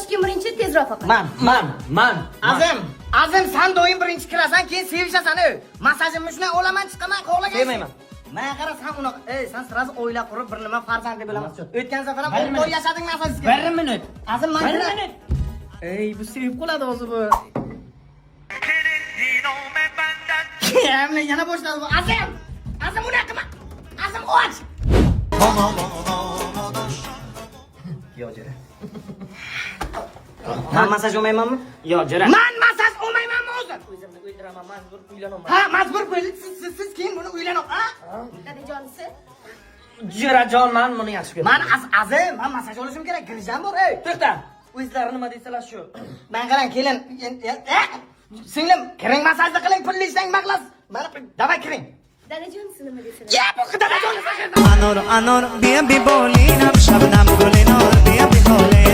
Bosh kim birinchi tezroq faqat. Man. Azim sen doim birinchi kirasan, keyin sevishasan. Masajimni shunday olaman chiqaman, qo'laga. Sevmayman. Men qara sen uni, sen sirazi o'ylab qurib bir nima farzandli bo'laman. O'tgan safar ham to'y yashading masajga. 1 minut. Azim men 1 minut. bu sevib qoladi o'zi bu. Yana boshladi bu. Azim uni qilma. Azim och. Yo jira. Men masaj olmaymanmi? Yo, jira. Men masaj olmaymanmi o'zi? O'zimni o'ldiraman, majbur uylanaman. Ha, majbur qo'yildi. Siz keyin buni uylanib, ha? Dadajonisi. Jirajon, men buni yaxshi ko'raman. Men azim, men masaj olishim kerak. Girjam bor, ey. To'xta. O'zlari nima deysalar shu. Men qarang, kelin. Singlim, kiring masajni qiling, pulli islang maqlas. Mana davay kiring. Dadajonisi nima desalar? Ya bu dadajonisi. Anor, baby, bolin, ab shabnam, gulin, or, baby, bolin.